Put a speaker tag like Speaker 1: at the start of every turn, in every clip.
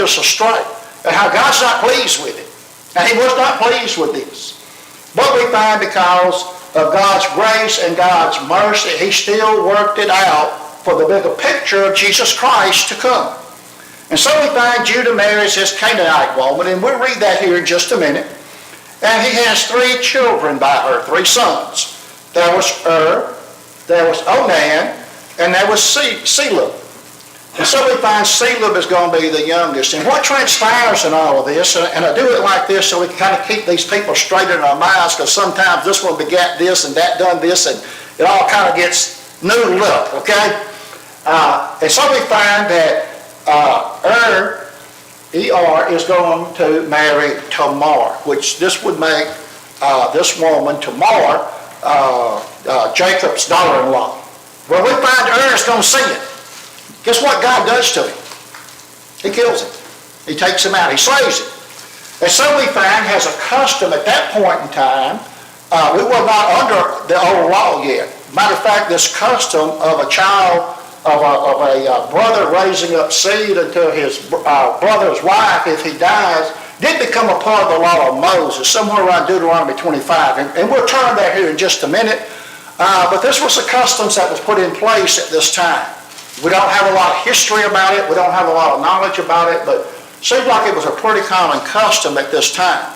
Speaker 1: us astray, and how God's not pleased with it. And he was not pleased with this. But we find because of God's grace and God's mercy, he still worked it out for the bigger picture of Jesus Christ to come. And so we find Judah marries this Canaanite woman, and we'll read that here in just a minute. And he has 3 children by her, 3 sons. There was there was Onan, and there was Selub. And so we find Selub is going to be the youngest. And what transpires in all of this, and I do it like this so we can kind of keep these people straight in our minds, because sometimes this one begat this and that done this, and it all kind of gets noodled up, okay? And so we find that Er is going to marry Tamar, which this would make this woman, Tamar, Jacob's daughter-in-law. Well, we find is going to see it. Guess what God does to him? He kills him. He takes him out. He slays him. And so we find has a custom at that point in time. We were not under the old law yet. Matter of fact, this custom of a child, of a brother raising up seed unto his brother's wife if he dies, did become a part of the law of Moses, somewhere around Deuteronomy 25. And we'll turn there here in just a minute. But this was the customs that was put in place at this time. We don't have a lot of history about it. We don't have a lot of knowledge about it, but it seems like it was a pretty common custom at this time.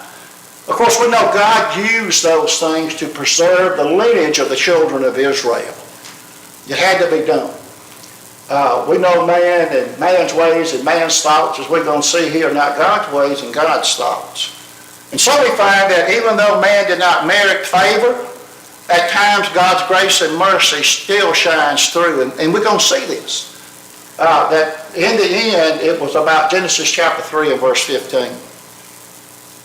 Speaker 1: Of course, we know God used those things to preserve the lineage of the children of Israel. It had to be done. We know man and man's ways and man's thoughts, as we're going to see here, not God's ways and God's thoughts. And so we find that even though man did not merit favor, at times God's grace and mercy still shines through. And we're going to see this. That in the end, it was about Genesis chapter 3 and verse 15.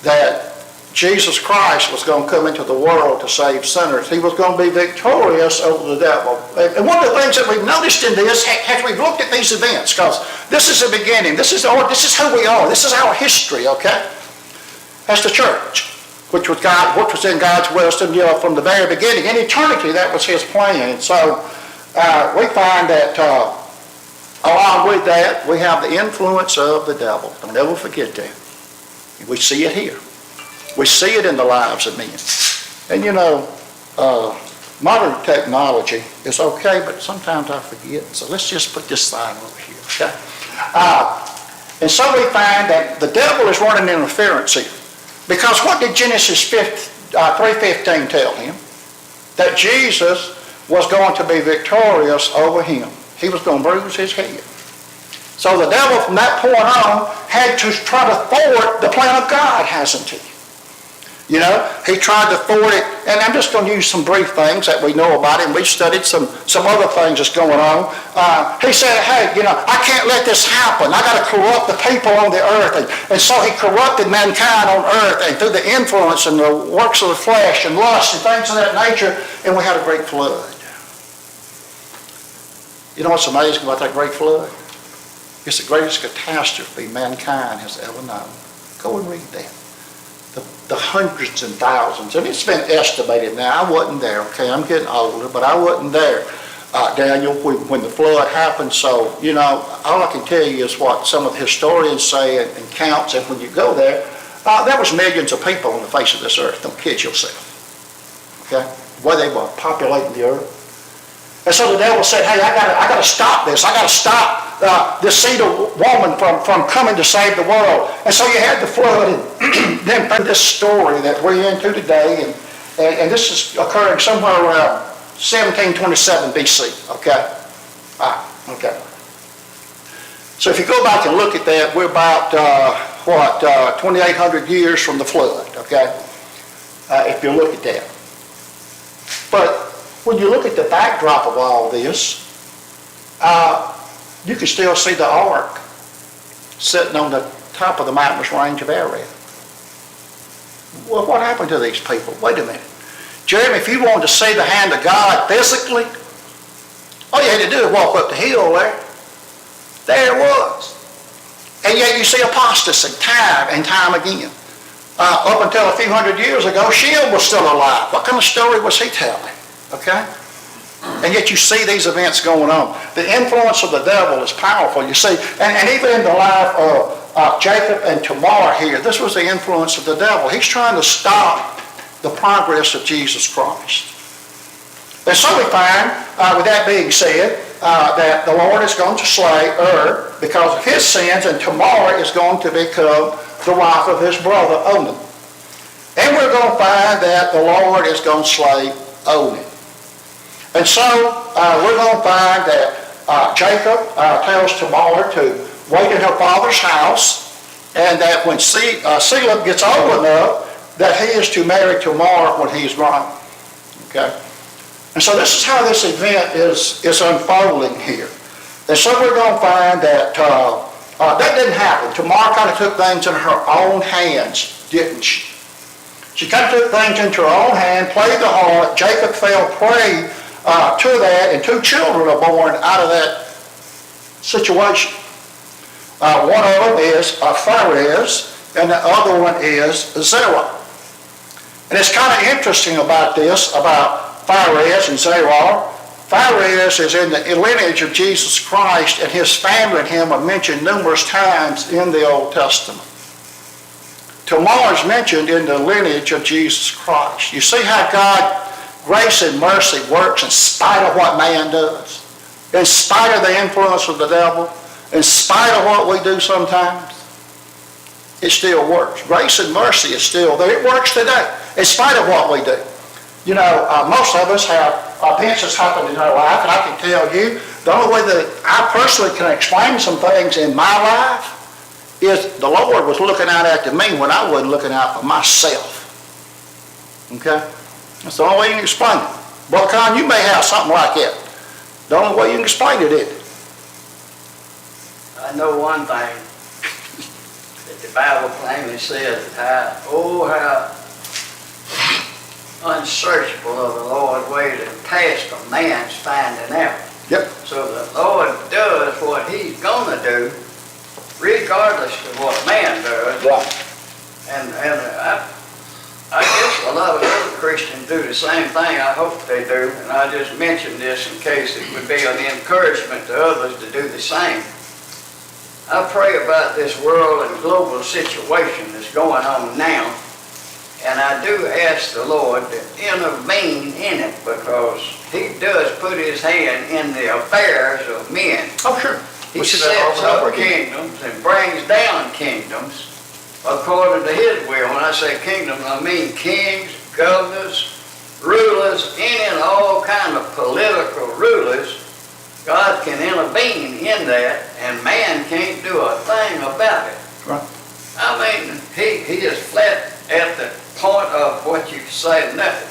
Speaker 1: That Jesus Christ was going to come into the world to save sinners. He was going to be victorious over the devil. And one of the things that we've noticed in this, as we've looked at these events, because this is the beginning, this is who we are, this is our history, okay? As the church, which was in God's wisdom, from the very beginning. In eternity, that was his plan. And so we find that along with that, we have the influence of the devil. Don't ever forget that. We see it here. We see it in the lives of men. And modern technology is okay, but sometimes I forget. So let's just put this sign over here, okay? And so we find that the devil is running interference here. Because what did Genesis 3:15 tell him? That Jesus was going to be victorious over him. He was going to bruise his head. So the devil from that point on had to try to thwart the plan of God, hasn't he? He tried to thwart it, and I'm just going to use some brief things that we know about it, and we've studied some other things that's going on. He said, hey, I can't let this happen. I got to corrupt the people on the earth. And so he corrupted mankind on earth, and through the influence and the works of the flesh and lust and things of that nature, and we had a great flood. You know what's amazing about that great flood? It's the greatest catastrophe mankind has ever known. Go and read that. The hundreds and thousands, and it's been estimated now. I wasn't there, okay? I'm getting older, but I wasn't there, Daniel, when the flood happened. So, all I can tell you is what some of the historians say and counts, and when you go there was millions of people on the face of this earth. Don't kid yourself, okay? The way they were populating the earth. And so the devil said, hey, I got to stop this. I got to stop this seed of woman from coming to save the world. And so you had the flood, and then this story that we're into today, and this is occurring somewhere around 1727 BC, okay? Okay. So if you go back and look at that, we're about, 2,800 years from the flood, okay? If you look at that. But when you look at the backdrop of all this, you can still see the ark sitting on the top of the mountainous range of Ararat. Well, what happened to these people? Wait a minute. Jeremy, if you wanted to see the hand of God physically, all you had to do was walk up the hill there. There it was. And yet you see apostasy time and time again. Up until a few hundred years ago, Shem was still alive. What kind of story was he telling? Okay? And yet you see these events going on. The influence of the devil is powerful, you see. And even in the life of Jacob and Tamar here, this was the influence of the devil. He's trying to stop the progress of Jesus Christ. And so we find, with that being said, that the Lord is going to slay because of his sins, and Tamar is going to become the wife of his brother Onan. And we're going to find that the Lord is going to slay Onan. And so we're going to find that Jacob tells Tamar to wait in her father's house, and that when Caleb gets old enough, that he is to marry Tamar when he is grown. Okay? And so this is how this event is unfolding here. And so we're going to find that that didn't happen. Tamar kind of took things in her own hands, didn't she? She kind of took things into her own hand, played the harlot. Jacob fell prey to that, and 2 children are born out of that situation. One of them is Pharez, and the other one is Zerah. And it's kind of interesting about this, about Pharez and Zerah. Pharez is in the lineage of Jesus Christ, and his family and him are mentioned numerous times in the Old Testament. Tamar is mentioned in the lineage of Jesus Christ. You see how God, grace and mercy works in spite of what man does, in spite of the influence of the devil, in spite of what we do sometimes. It still works. Grace and mercy is still there. It works today, in spite of what we do. You know, most of us have events that's happened in our life, and I can tell you, the only way that I personally can explain some things in my life is the Lord was looking out after me when I wasn't looking out for myself. Okay? That's the only way you can explain it. Well, Con, you may have something like that. The only way you can explain it is.
Speaker 2: I know one thing, that the Bible plainly says how unsearchable of the Lord's ways and past a man's finding out.
Speaker 1: Yep.
Speaker 2: So the Lord does what he's going to do, regardless of what man does.
Speaker 1: Right.
Speaker 2: And I guess a lot of other Christians do the same thing. I hope they do. And I just mentioned this in case it would be an encouragement to others to do the same. I pray about this world and global situation that's going on now. And I do ask the Lord to intervene in it, because he does put his hand in the affairs of men.
Speaker 1: Oh, sure.
Speaker 2: He sets up kingdoms and brings down kingdoms according to his will. When I say kingdoms, I mean kings, governors, rulers, any and all kind of political rulers. God can intervene in that, and man can't do a thing about it.
Speaker 1: Right.
Speaker 2: I mean, he is flat at the point of what you say nothing.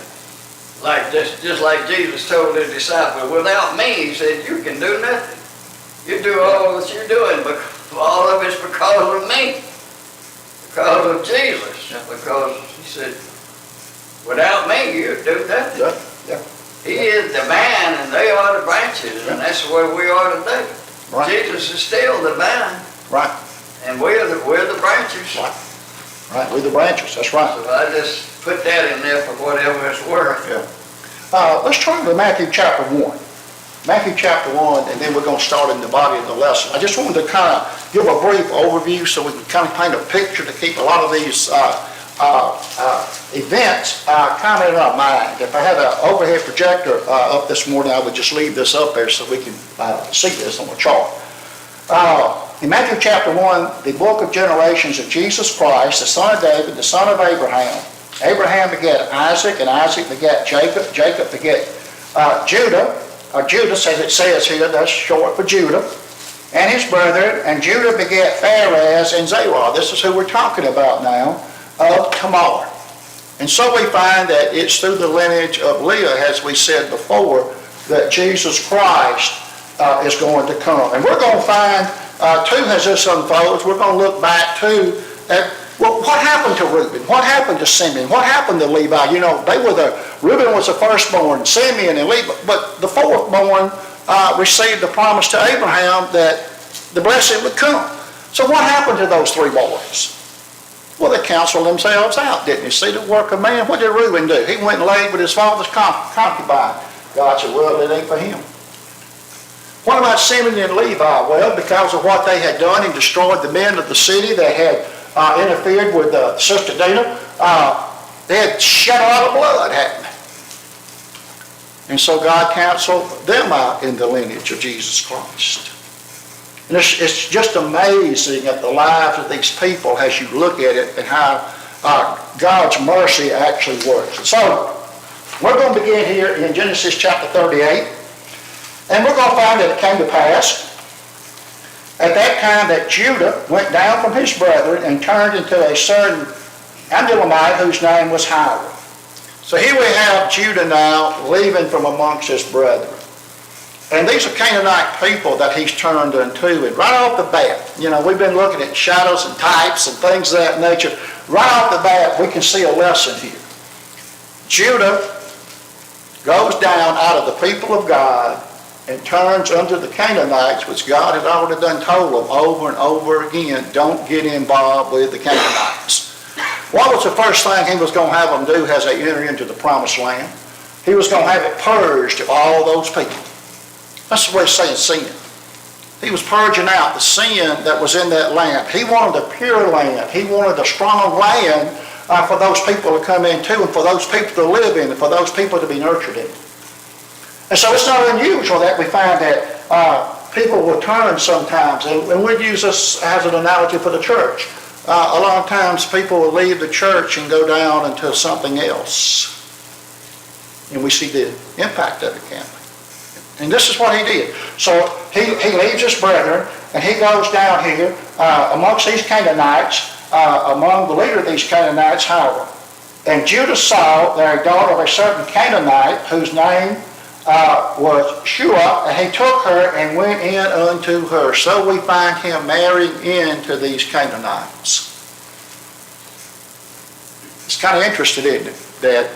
Speaker 2: Like just like Jesus told his disciples, without me, he said, you can do nothing. You do all that you're doing, but all of it's because of me, because of Jesus. Because he said, without me, you do nothing.
Speaker 1: Yeah.
Speaker 2: He is the vine, and they are the branches, and that's the way we are today.
Speaker 1: Right.
Speaker 2: Jesus is still the vine,
Speaker 1: Right.
Speaker 2: and we're the branches.
Speaker 1: Right. Right. We're the branches. That's right.
Speaker 2: So I just put that in there for whatever it's worth.
Speaker 1: Yeah. Let's turn to Matthew chapter 1. Matthew chapter 1, and then we're going to start in the body of the lesson. I just wanted to kind of give a brief overview so we can kind of paint a picture to keep a lot of these events kind of in our mind. If I had an overhead projector up this morning, I would just leave this up there so we can see this on the chart. In Matthew chapter 1, the book of generations of Jesus Christ, the son of David, the son of Abraham. Abraham begat Isaac, and Isaac begat Jacob. Jacob begat Judah, or Judas as it says here, that's short for Judah, and his brethren, and Judah begat Pharez and Zerah. This is who we're talking about now, of Tamar. And so we find that it's through the lineage of Leah, as we said before, that Jesus Christ is going to come. And we're going to find, too, as this unfolds, we're going to look back, too, at what happened to Reuben? What happened to Simeon? What happened to Levi? You know, Reuben was the firstborn, Simeon and Levi, but the fourthborn received the promise to Abraham that the blessing would come. So what happened to those 3 boys? Well, they counseled themselves out, didn't you? See the work of man? What did Reuben do? He went and laid with his father's concubine. God said, well, it ain't for him. What about Simeon and Levi? Well, because of what they had done and destroyed the men of the city, they had interfered with Sister Dina. They had shed a lot of blood, hadn't they? And so God counseled them out in the lineage of Jesus Christ. And it's just amazing at the lives of these people as you look at it and how God's mercy actually works. So, we're going to begin here in Genesis chapter 38. And we're going to find that it came to pass at that time that Judah went down from his brethren and turned into a certain Adulamite whose name was Hiram. So here we have Judah now leaving from amongst his brethren. And these are Canaanite people that he's turned into. And right off the bat, we've been looking at shadows and types and things of that nature. Right off the bat, we can see a lesson here. Judah goes down out of the people of God and turns unto the Canaanites, which God had already done told them over and over again, don't get involved with the Canaanites. What was the first thing he was going to have them do as they enter into the promised land? He was going to have it purged of all those people. That's the way it's saying sin. He was purging out the sin that was in that land. He wanted a pure land. He wanted a strong land for those people to come into and for those people to live in and for those people to be nurtured in. And so it's not unusual that we find that people will turn sometimes. And we'd use this as an analogy for the church. A lot of times people will leave the church and go down into something else. And we see the impact of it, can't we? And this is what he did. So he leaves his brethren and he goes down here amongst these Canaanites, among the leader of these Canaanites, Hiram. And Judah saw there a daughter of a certain Canaanite whose name was Shua, and he took her and went in unto her. So we find him marrying into these Canaanites. It's kind of interesting, isn't it?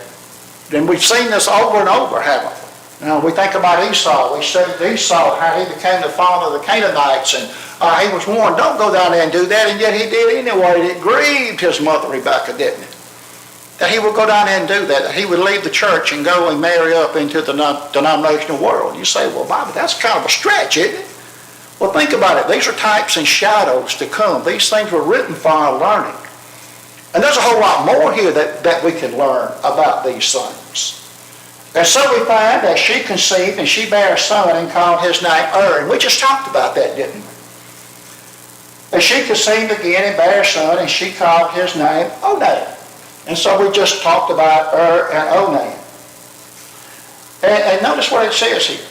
Speaker 1: And we've seen this over and over, haven't we? Now, we think about Esau. We said Esau, how he became the father of the Canaanites, and he was warned, don't go down there and do that, and yet he did anyway. It grieved his mother, Rebekah, didn't it? That he would go down there and do that he would leave the church and go and marry up into the denominational world. You say, well, Bobby, that's kind of a stretch, isn't it? Well, think about it. These are types and shadows to come. These things were written for our learning. And there's a whole lot more here that we can learn about these things. And so we find that she conceived and she bare a son and called his name And we just talked about that, didn't we? And she conceived again and bare a son and she called his name Onan. And so we just talked about and Onan. And notice what it says here.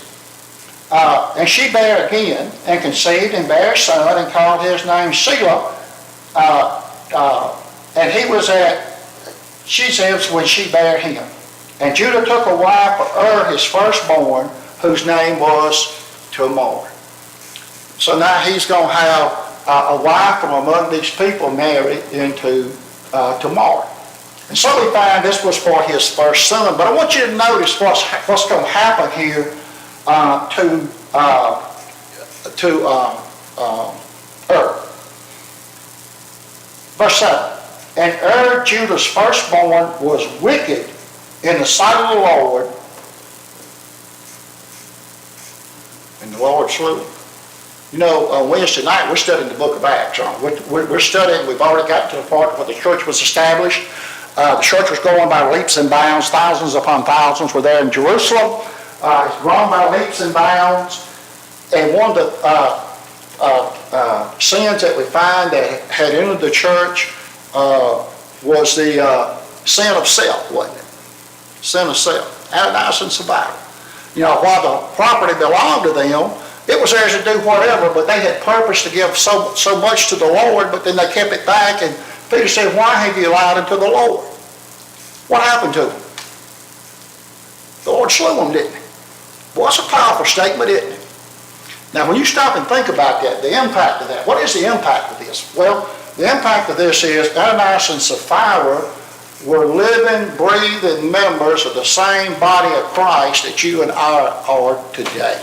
Speaker 1: And she bare again and conceived and bare a son and called his name Shelah. And he was at Shezib when she bare him. And Judah took a wife for his firstborn, whose name was Tamar. So now he's going to have a wife from among these people married into Tamar. And so we find this was for his first son. But I want you to notice what's going to happen here to Verse 7. And Judah's firstborn, was wicked in the sight of the Lord, and the Lord slew him. On Wednesday night, we're studying the book of Acts, aren't we? We're studying, we've already got to the part where the church was established. The church was growing by leaps and bounds. Thousands upon thousands were there in Jerusalem. It's grown by leaps and bounds. And one of the sins that we find that had entered the church was the sin of self, wasn't it? Sin of self. Ananias and Sapphira. While the property belonged to them, it was theirs to do whatever, but they had purpose to give so much to the Lord, but then they kept it back, and Peter said, why have you lied unto the Lord? What happened to them? The Lord slew them, didn't he? Well, that's a powerful statement, isn't it? Now, when you stop and think about that, the impact of that, what is the impact of this? Well, the impact of this is Ananias and Sapphira were living, breathing members of the same body of Christ that you and I are today.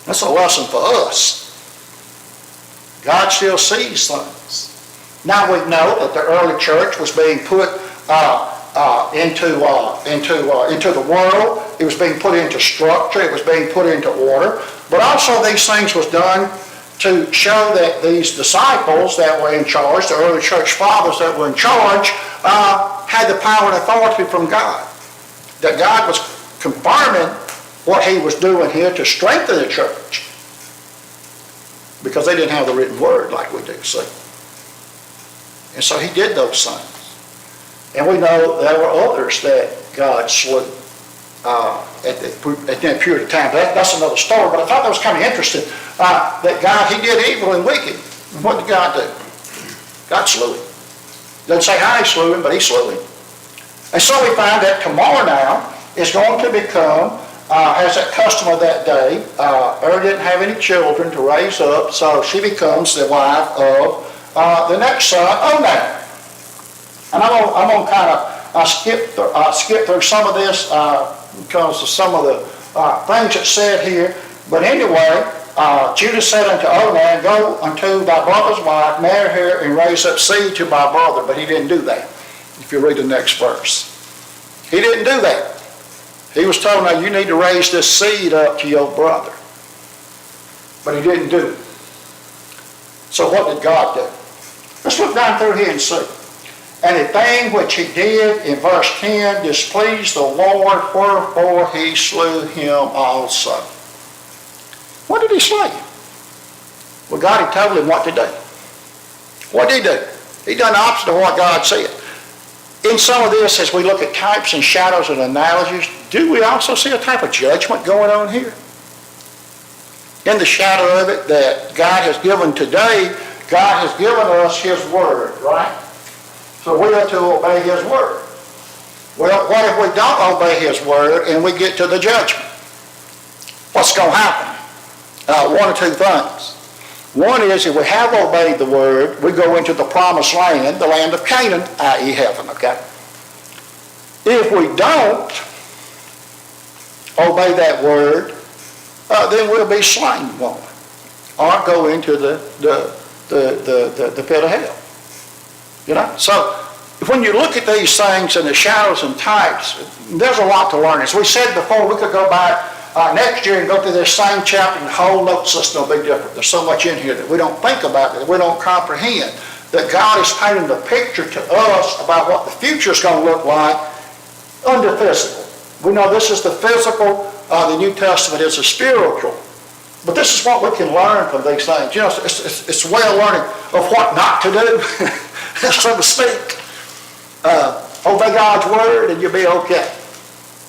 Speaker 1: That's a lesson for us. God still sees things. Now we know that the early church was being put into the world. It was being put into structure. It was being put into order. But also these things was done to show that these disciples that were in charge, the early church fathers that were in charge, had the power and authority from God. That God was confirming what he was doing here to strengthen the church. Because they didn't have the written word like we do, see. And so he did those things. And we know there were others that God slew at that period of time. That's another story, but I thought that was kind of interesting. That God, he did evil and wicked. And what did God do? God slew him. Doesn't say how he slew him, but he slew him. And so we find that Tamar now is going to become, as that custom of that day, didn't have any children to raise up, so she becomes the wife of the next son, Onan. And I'm going to kind of skip through some of this because of some of the things that's said here. But anyway, Judah said unto Onan, go unto thy brother's wife, marry her, and raise up seed to my brother. But he didn't do that, if you read the next verse. He didn't do that. He was told, now you need to raise this seed up to your brother. But he didn't do it. So what did God do? Let's look down through here and see. And the thing which he did in verse 10 displeased the Lord, wherefore he slew him also. What did he slay him? Well, God had told him what to do. What did he do? He done the opposite of what God said. In some of this, as we look at types and shadows and analogies, do we also see a type of judgment going on here? In the shadow of it that God has given today, God has given us his word, right? So we are to obey his word. Well, what if we don't obey his word and we get to the judgment? What's going to happen? One or two things. One is, if we have obeyed the word, we go into the promised land, the land of Canaan, i.e. heaven, okay? If we don't obey that word, then we'll be slain, won't we? Or go into the pit of hell. You know? So, when you look at these things and the shadows and types, there's a lot to learn. As we said before, we could go back next year and go through this same chapter and the whole note system will be different. There's so much in here that we don't think about, that we don't comprehend, that God is painting the picture to us about what the future is going to look like under physical. We know this is the physical, the New Testament is the spiritual. But this is what we can learn from these things. You know, it's a way of learning of what not to do, so to speak. Obey God's word and you'll be okay.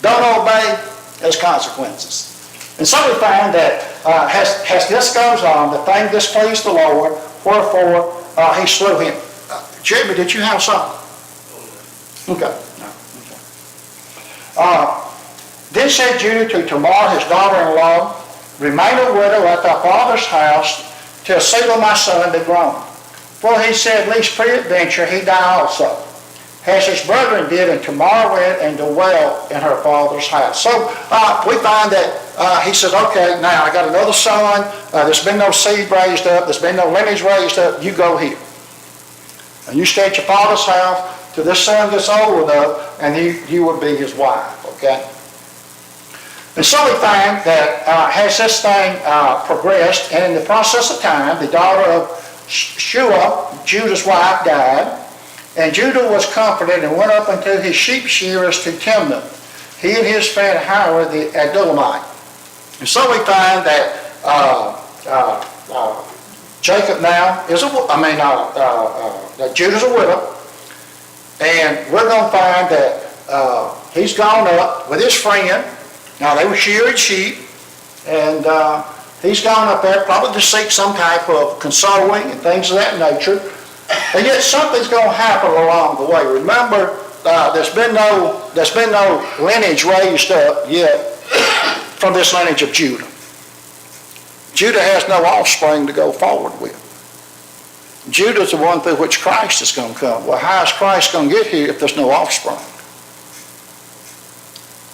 Speaker 1: Don't obey, there's consequences. And so we find that as this goes on, the thing displeased the Lord, wherefore he slew him. Jimmy, did you have something? Okay. No. Okay. Then said Judah to Tamar, his daughter-in-law, remain a widow at thy father's house till Selah my son be grown. For he said, lest peradventure he die also, as his brethren did, and Tamar went and dwelt in her father's house. So we find that he says, okay, now I got another son, there's been no seed raised up, there's been no lineage raised up, you go here. And you stay at your father's house till this son gets old enough, and you will be his wife, okay? And so we find that as this thing progressed, and in the process of time, the daughter of Shua, Judah's wife, died, and Judah was comforted and went up unto his sheep shearers to Timnah, he and his friend Hiram the Adullamite. And so we find that Jacob now is Judah's a widow, and we're going to find that he's gone up with his friend. Now, they were shearing sheep, and he's gone up there probably to seek some type of consoling and things of that nature. And yet something's going to happen along the way. Remember, there's been no lineage raised up yet from this lineage of Judah. Judah has no offspring to go forward with. Judah's the one through which Christ is going to come. Well, how is Christ going to get here if there's no offspring?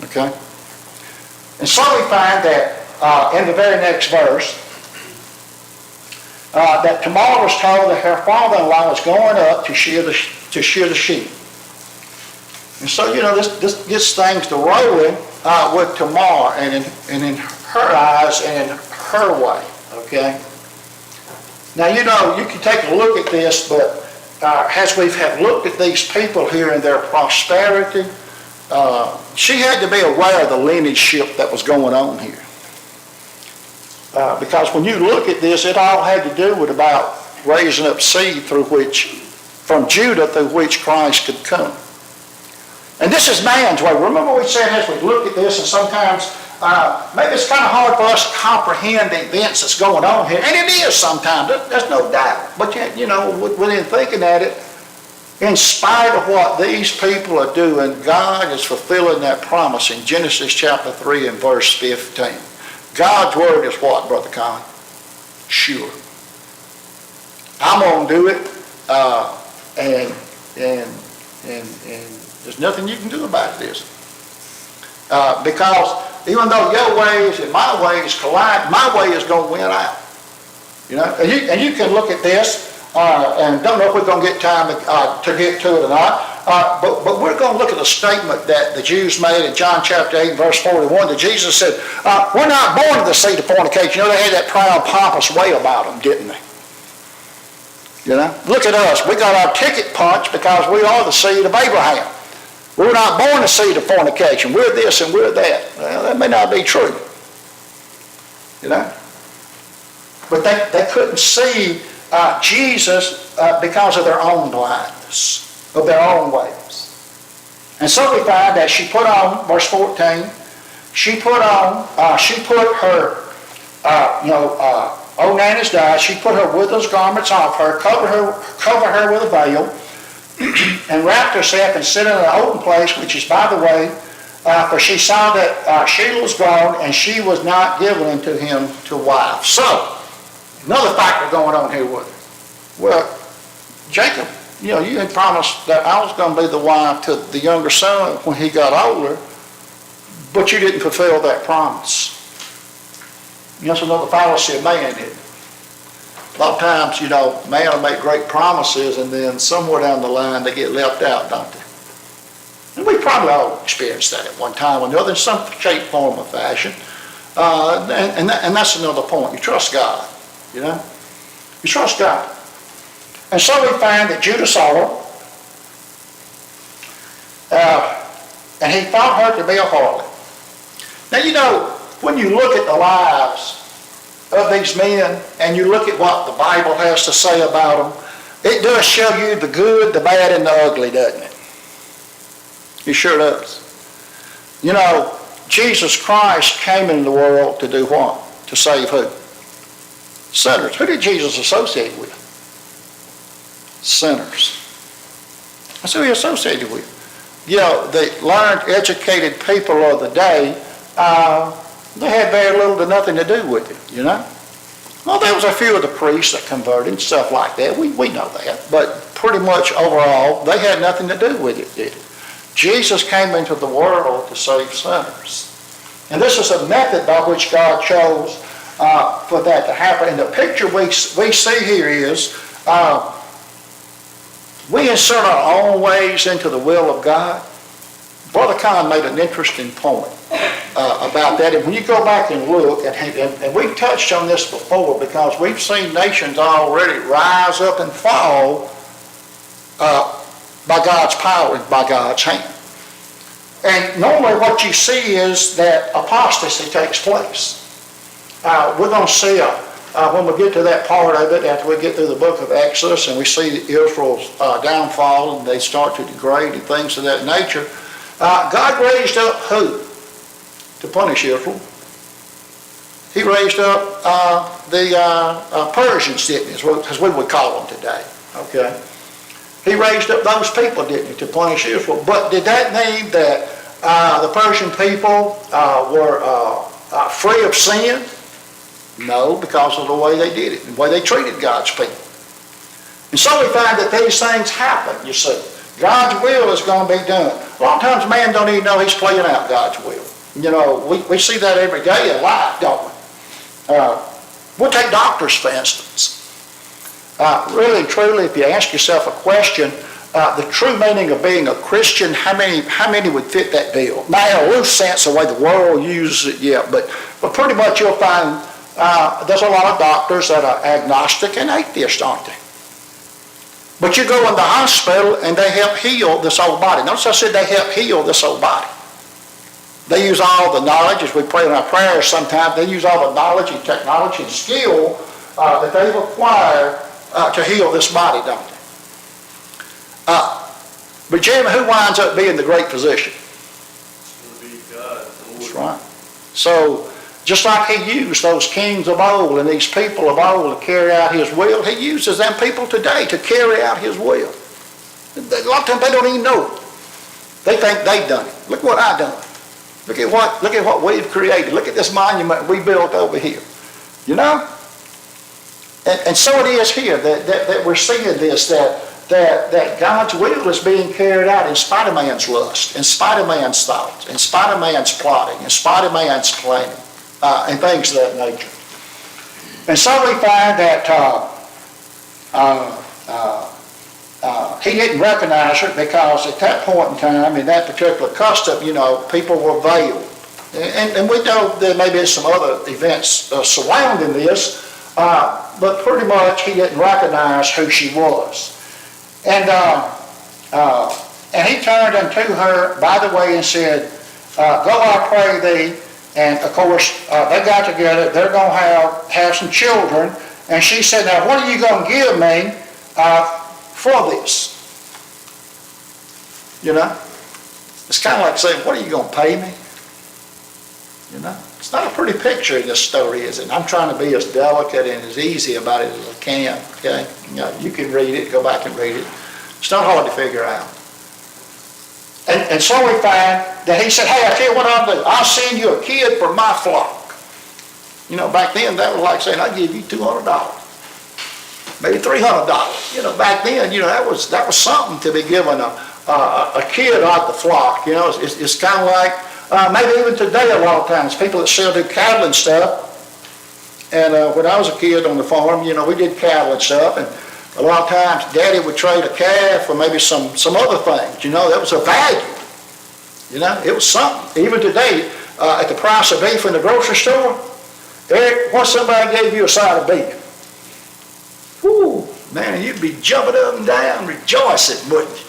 Speaker 1: Okay? And so we find that in the very next verse, that Tamar was told that her father-in-law was going up to shear the sheep. And so, this gets things to rolling with Tamar and in her eyes and in her way, okay? Now, you can take a look at this, but as we have looked at these people here and their prosperity, she had to be aware of the lineageship that was going on here. Because when you look at this, it all had to do with about raising up seed from Judah through which Christ could come. And this is man's way. Remember we said as we look at this, and sometimes maybe it's kind of hard for us to comprehend the events that's going on here. And it is sometimes, there's no doubt. But within thinking at it, in spite of what these people are doing, God is fulfilling that promise in Genesis chapter 3 and verse 15. God's word is what, Brother Con? Sure. I'm going to do it, and there's nothing you can do about it, is it? Because even though your ways and my ways collide, my way is going to win out. And you can look at this, and don't know if we're going to get time to get to it or not, but we're going to look at a statement that the Jews made in John chapter 8, verse 41, that Jesus said, we're not born of the seed of fornication. They had that proud, pompous way about them, didn't they? Look at us. We got our ticket punched because we are the seed of Abraham. We're not born the seed of fornication. We're this and we're that. Well, that may not be true. But they couldn't see Jesus because of their own blindness, of their own ways. And so we find that she put on, verse 14, she put her, Onan's died. She put her widow's garments off her, covered her with a veil, and wrapped herself and sat in an open place, which is by the way, for she saw that Sheila was gone, and she was not given unto him to wife. So, another factor going on here with her. Well, Jacob, you had promised that I was going to be the wife to the younger son when he got older, but you didn't fulfill that promise. That's another fallacy of man, isn't it? A lot of times, man will make great promises and then somewhere down the line they get left out, don't they? And we probably all experienced that at one time or another in some shape, form, or fashion. And that's another point. You trust God, You trust God. And so we find that Judah saw her, and he thought her to be a harlot. Now, when you look at the lives of these men and you look at what the Bible has to say about them, it does show you the good, the bad, and the ugly, doesn't it? It sure does. Jesus Christ came into the world to do what? To save who? Sinners. Who did Jesus associate with? Sinners. That's who he associated with. The learned, educated people of the day, they had very little to nothing to do with it, Well, there was a few of the priests that converted and stuff like that. We know that. But pretty much overall, they had nothing to do with it, did it? Jesus came into the world to save sinners. And this is a method by which God chose for that to happen. And the picture we see here is we insert our own ways into the will of God. Brother Con made an interesting point about that. And when you go back and look, and we've touched on this before because we've seen nations already rise up and fall by God's power and by God's hand. And normally what you see is that apostasy takes place. We're going to see when we get to that part of it, after we get through the book of Exodus and we see Israel's downfall and they start to degrade and things of that nature, God raised up who to punish Israel? He raised up the Persians, didn't he, as we would call them today. Okay. He raised up those people, didn't he, to punish Israel. But did that mean that the Persian people were free of sin? No, because of the way they did it, the way they treated God's people. And so we find that these things happen, you see. God's will is going to be done. A lot of times man don't even know he's playing out God's will. We see that every day in life, don't we? We'll take doctors, for instance. Really and truly, if you ask yourself a question, the true meaning of being a Christian, how many would fit that bill? Now, in a loose sense, the way the world uses it, yeah, but pretty much you'll find there's a lot of doctors that are agnostic and atheists, aren't they? But you go in the hospital and they help heal this old body. Notice I said they help heal this old body. They use all the knowledge, as we pray in our prayers sometimes, they use all the knowledge and technology and skill that they've acquired to heal this body, don't they? But Jim, who winds up being the great physician?
Speaker 3: It's going to be God.
Speaker 1: That's right. So, just like he used those kings of old and these people of old to carry out his will, he uses them people today to carry out his will. A lot of times they don't even know it. They think they've done it. Look what I've done. Look at what we've created. Look at this monument we built over here. You know? And so it is here that we're seeing this, that God's will is being carried out in spite of man's lust, in spite of man's thoughts, in spite of man's plotting, in spite of man's planning, and things of that nature. And so we find that he didn't recognize her because at that point in time, in that particular custom, you know, people were veiled. And we know there may be some other events surrounding this, but pretty much he didn't recognize who she was. And he turned unto her by the way and said, go, I pray thee. And of course, they got together. They're going to have some children. And she said, now what are you going to give me for this? You know? It's kind of like saying, what are you going to pay me? You know? It's not a pretty picture in this story, is it? I'm trying to be as delicate and as easy about it as I can, okay? You know, you can read it, go back and read it. It's not hard to figure out. And so we find that he said, hey, I tell you what I'll do. I'll send you a kid for my flock. You know, back then that was like saying, I'll give you $200, maybe $300. You know, back then, you know, that was something to be given a kid out the flock. You know, it's kind of like, maybe even today a lot of times, people that still do cattle and stuff. And when I was a kid on the farm, you know, we did cattle and stuff. And a lot of times Daddy would trade a calf for maybe some other things. You know, that was a value. You know, it was something. Even today, at the price of beef in the grocery store, Eric, once somebody gave you a side of beef, whoo, man, you'd be jumping up and down, rejoicing, wouldn't you?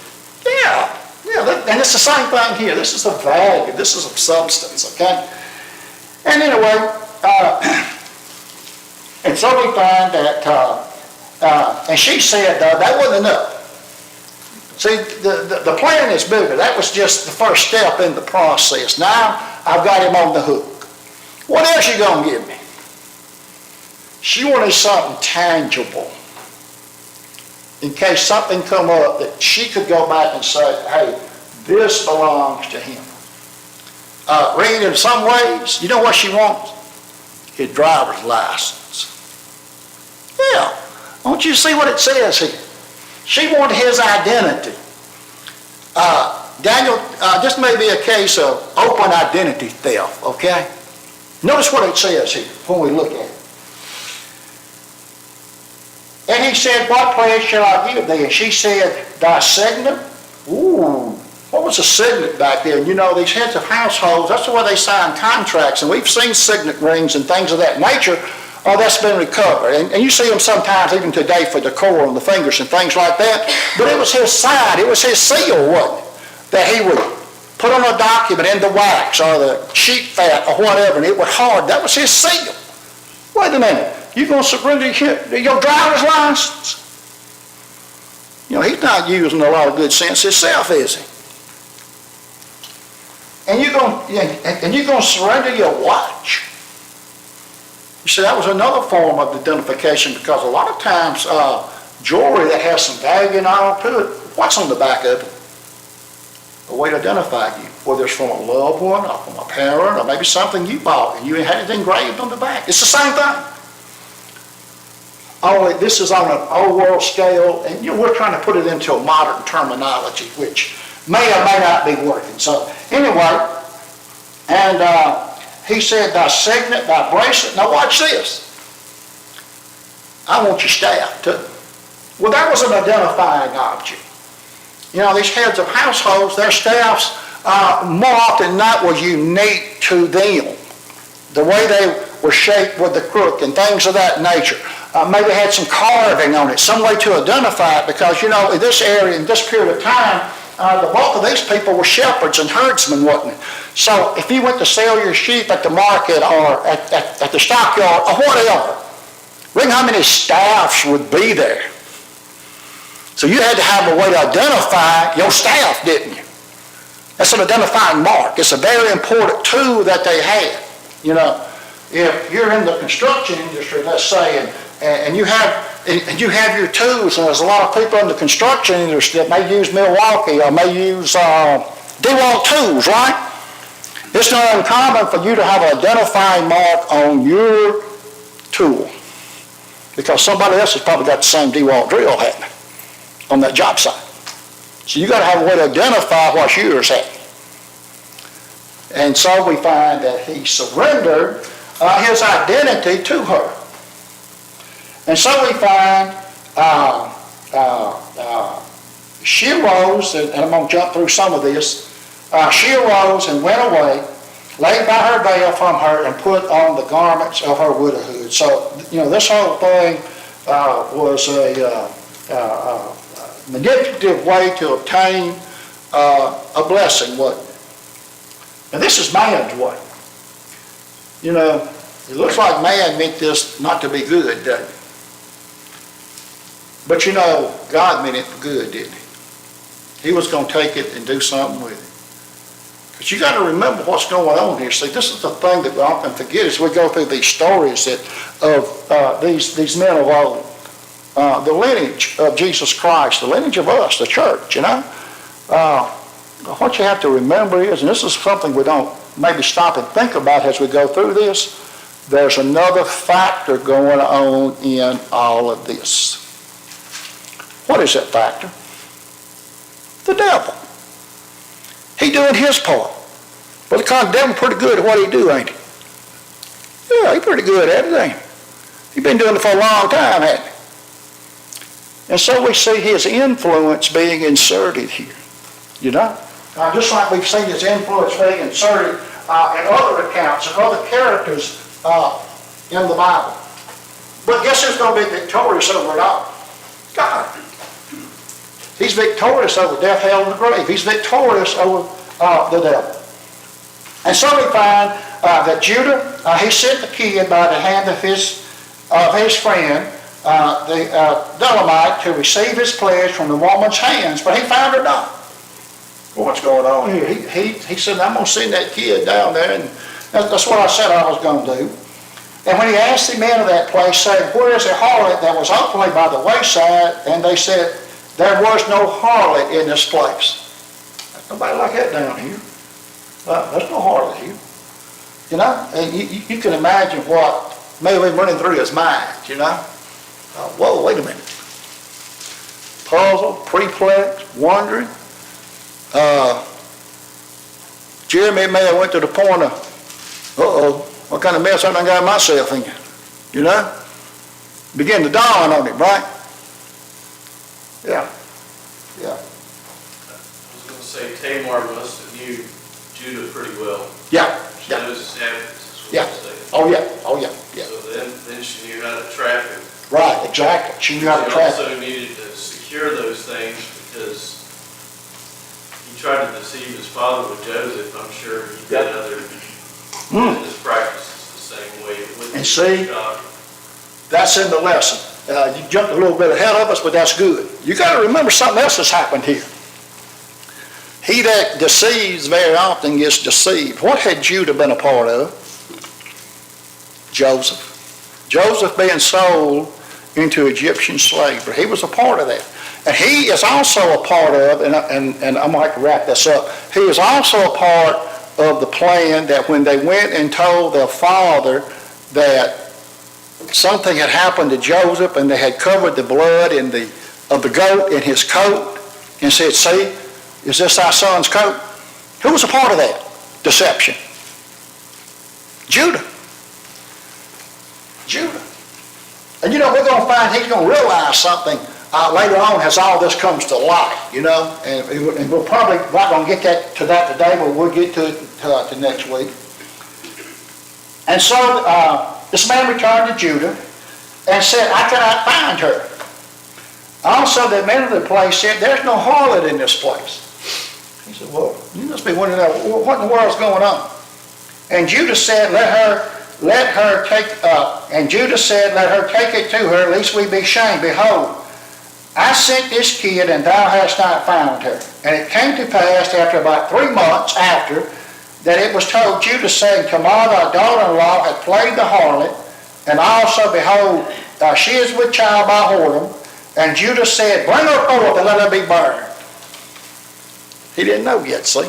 Speaker 1: Yeah. Yeah, and it's the same thing here. This is a value. This is a substance, okay? And anyway, and so we find that, and she said that wasn't enough. See, the plan is bigger. That was just the first step in the process. Now, I've got him on the hook. What else you going to give me? She wanted something tangible. In case something come up that she could go back and say, hey, this belongs to him. Read, in some ways, you know what she wants? His driver's license. Yeah. Don't you see what it says here? She wanted his identity. Daniel, this may be a case of open identity theft, okay? Notice what it says here when we look at it. And he said, what pledge shall I give thee? And she said, thy signet? Ooh, what was a signet back then? You know, these heads of households, that's the way they sign contracts. And we've seen signet rings and things of that nature. That's been recovered. And you see them sometimes even today for decor on the fingers and things like that. But it was his sign, it was his seal, wasn't it? That he would put on a document in the wax or the sheep fat or whatever, and it would hard. That was his seal. Wait a minute. You're going to surrender your driver's license? You know, he's not using a lot of good sense himself, is he? And you're going to surrender your watch? You see, that was another form of identification, because a lot of times jewelry that has some value and all to it, what's on the back of it? A way to identify you, whether it's from a loved one or from a parent or maybe something you bought and you had it engraved on the back. It's the same thing. Only this is on an old world scale, and we're trying to put it into a modern terminology, which may or may not be working. So anyway, and he said, thy signet, thy bracelet. Now watch this. I want your staff too. Well, that was an identifying object. You know, these heads of households, their staffs, more often than not, was unique to them. The way they were shaped with the crook and things of that nature. Maybe had some carving on it, some way to identify it, because, you know, in this area, in this period of time, the bulk of these people were shepherds and herdsmen, wasn't it? So if you went to sell your sheep at the market or at the stockyard or whatever, reckon how many staffs would be there. So you had to have a way to identify your staff, didn't you? That's an identifying mark. It's a very important tool that they had. You know, if you're in the construction industry, let's say, and you have your tools, and there's a lot of people in the construction industry that may use Milwaukee or may use DeWalt tools, right? It's not uncommon for you to have an identifying mark on your tool because somebody else has probably got the same DeWalt drill happening on that job site. So you got to have a way to identify what's yours at. And so we find that he surrendered his identity to her. And so we find she arose, and I'm going to jump through some of this. She arose and went away, laid by her veil from her, and put on the garments of her widowhood. So, you know, this whole thing was a manipulative way to obtain a blessing, wasn't it? And this is man's way. You know, it looks like man meant this not to be good, doesn't it? But you know, God meant it for good, didn't he? He was going to take it and do something with it. But you got to remember what's going on here. See, this is the thing that we often forget as we go through these stories of these men of old. The lineage of Jesus Christ, the lineage of us, the church, you know. What you have to remember is, and this is something we don't maybe stop and think about as we go through this, there's another factor going on in all of this. What is that factor? The devil. He doing his part. Well, the devil pretty good at what he do, ain't he? Yeah, he's pretty good at it, ain't he? He's been doing it for a long time, hasn't he? And so we see his influence being inserted here, you know? Just like we've seen his influence being inserted in other accounts and other characters in the Bible. But guess who's going to be victorious over it all? God. He's victorious over death, hell, and the grave. He's victorious over the devil. And so we find that Judah, he sent the kid by the hand of his friend, the Elamite, to receive his pledge from the woman's hands, but he found her not. Well, what's going on here? He said, I'm going to send that kid down there, and that's what I said I was going to do. And when he asked the men of that place, saying, where is the harlot that was openly by the wayside? And they said, there was no harlot in this place. There's nobody like that down here. There's no harlot here. You know, and you can imagine what may have been running through his mind, you know. Whoa, wait a minute. Puzzled, perplexed, wondering. Jeremy may have went to the point of, what kind of mess I done got myself in? You know? Begin to dawn on him, right? Yeah.
Speaker 3: I was going to say Tamar must have knew Judah pretty well.
Speaker 1: Yeah.
Speaker 3: She knows his habits, is what
Speaker 1: Yeah.
Speaker 3: I'm saying.
Speaker 1: Oh yeah.
Speaker 3: So then she knew how to trap him.
Speaker 1: Right, exactly. She knew how to trap.
Speaker 3: She also needed to secure those things because he tried to deceive his father with Joseph. I'm sure he did other business practices the same way. It wouldn't
Speaker 1: And
Speaker 3: be
Speaker 1: see,
Speaker 3: shocking.
Speaker 1: That's in the lesson. You jumped a little bit ahead of us, but that's good. You got to remember something else has happened here. He that deceives very often gets deceived. What had Judah been a part of? Joseph. Joseph being sold into Egyptian slavery. He was a part of that. And he is also a part of, and I'm going to have to wrap this up, he is also a part of the plan that when they went and told their father that something had happened to Joseph and they had covered the blood of the goat in his coat and said, see, is this our son's coat? Who was a part of that deception? Judah. And you know, we're going to find he's going to realize something later on as all this comes to light, you know, and we're probably not going to get to that today, but we'll get to it to next week. And so this man returned to Judah and said, I cannot find her. Also, the men of the place said, there's no harlot in this place. He said, well, you must be wondering, what in the world's going on? And Judah said, let her take it to her, lest we be shamed. Behold, I sent this kid, and thou hast not found her. And it came to pass after about 3 months after, that it was told Judah, saying, Tamar thy daughter-in-law hath played the harlot, and also, behold, she is with child by whoredom. And Judah said, bring her forth and let her be burned. He didn't know yet, see?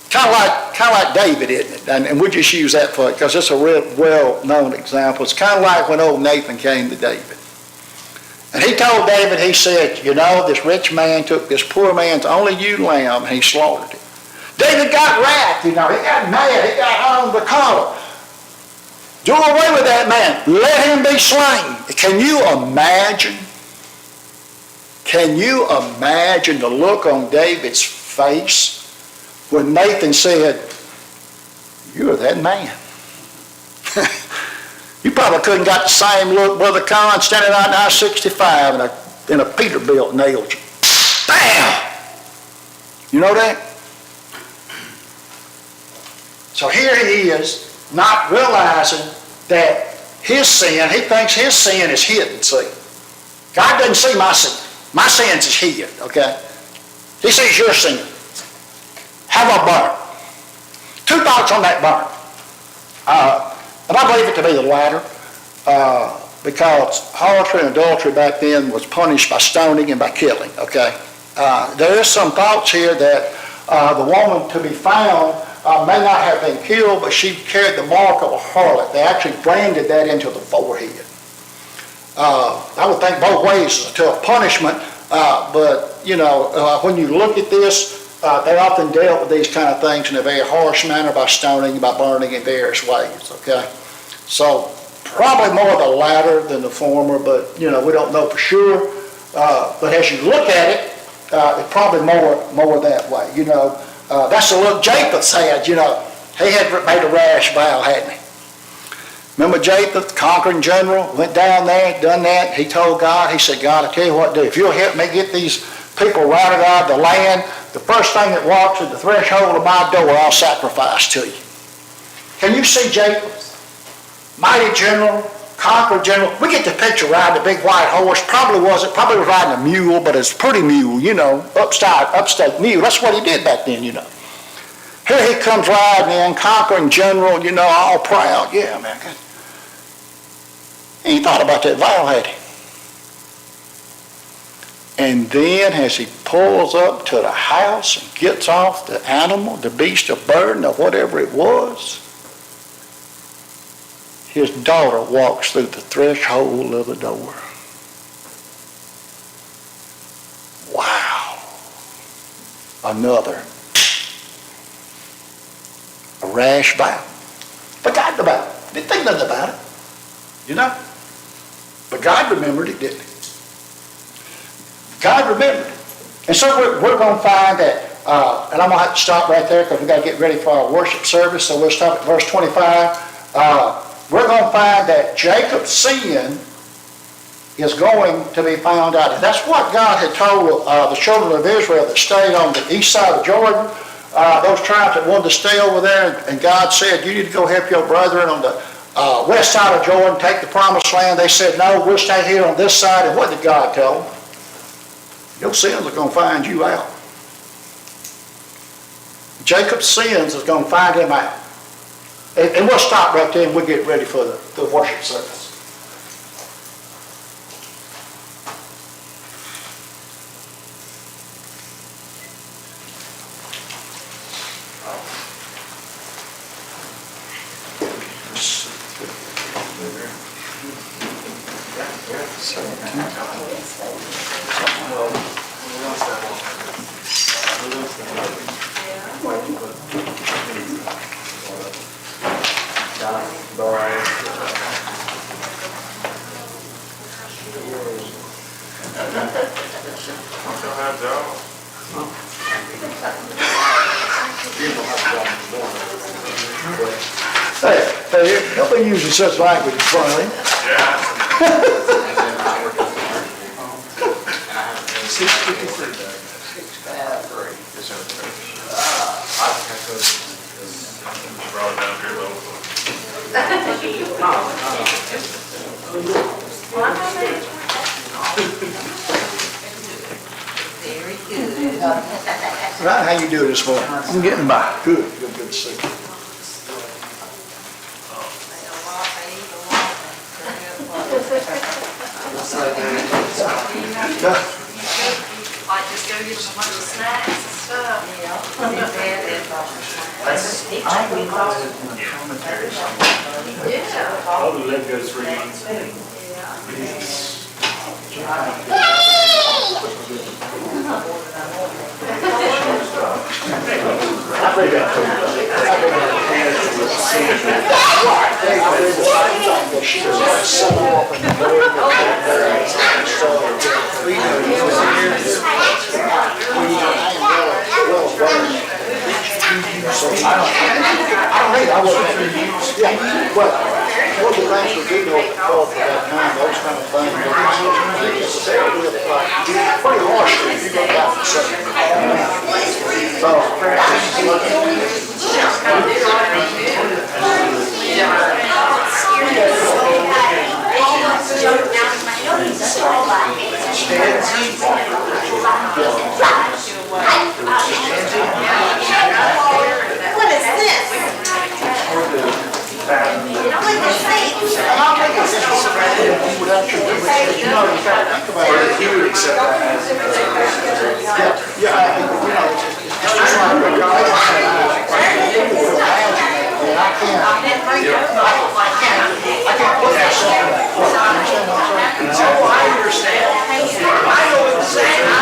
Speaker 1: Kind of like David, isn't it? And we just use that for it because it's a real well-known example. It's kind of like when old Nathan came to David. And he told David, he said, you know, this rich man took this poor man's only ewe lamb and he slaughtered it. David got wrath, you know. He got mad. He got on the collar. Do away with that man. Let him be slain. Can you imagine? Can you imagine the look on David's face when Nathan said, you're that man? You probably couldn't got the same look, Brother Con, standing out in I-65 in a Peterbilt nailed you. Bam! You know that? So here he is, not realizing that his sin, he thinks his sin is hidden, see. God doesn't see my sin. My sins is hid, okay? He sees your sin. Have a burn. 2 thoughts on that burn. And I believe it to be the latter, because harlotry and adultery back then was punished by stoning and by killing, okay? There is some thoughts here that the woman to be found may not have been killed, but she carried the mark of a harlot. They actually branded that into the forehead. I would think both ways is a tough punishment, but, you know, when you look at this, they often dealt with these kind of things in a very harsh manner by stoning, by burning in various ways, okay? So probably more the latter than the former, but, you know, we don't know for sure. But as you look at it, it's probably more that way, you know. That's the look Japheth had, you know. He had made a rash vow, hadn't he? Remember Japheth, conquering general, went down there, done that. He told God, he said, God, I tell you what to do. If you'll help me get these people routed out of the land, the first thing that walks at the threshold of my door, I'll sacrifice to you. Can you see Japheth? Mighty general, conquered general. We get the picture riding a big white horse. Probably was riding a mule, but it's a pretty mule, you know, upstate mule. That's what he did back then, you know. Here he comes riding in, conquering general, you know, all proud. Yeah, man. He ain't thought about that vow, had he? And then as he pulls up to the house and gets off the animal, the beast of burden or whatever it was, his daughter walks through the threshold of the door. Wow. Another. A rash vow. Forgotten about it. Didn't think nothing about it. You know? But God remembered it, didn't he? God remembered it. And so we're going to find that, and I'm going to have to stop right there because we've got to get ready for our worship service, so we'll stop at verse 25. We're going to find that Jacob's sin is going to be found out. And that's what God had told the children of Israel that stayed on the east side of Jordan, those tribes that wanted to stay over there, and God said, you need to go help your brethren on the west side of Jordan, take the promised land. They said, no, we'll stay here on this side. And what did God tell them? Your sins are going to find you out. Jacob's sins is going to find him out. And we'll stop right there and we'll get ready for the worship service. Hey, don't be using such language in front of him.
Speaker 3: Brought it down here a little.
Speaker 4: Very good.
Speaker 1: Right, how you doing this morning? I'm getting by. Good to see you.
Speaker 4: Like just go get some bunch of snacks and stuff. Yeah.
Speaker 3: Oh, let go through.
Speaker 1: I wasn't, yeah, well, what the things we do know at that time, those kind of things, they were like, pretty harsh if you go back and say.
Speaker 5: What is this?
Speaker 1: He would accept that. Yeah, it's just like a college. And I can't put that something.
Speaker 2: Oh, I understand. I know exactly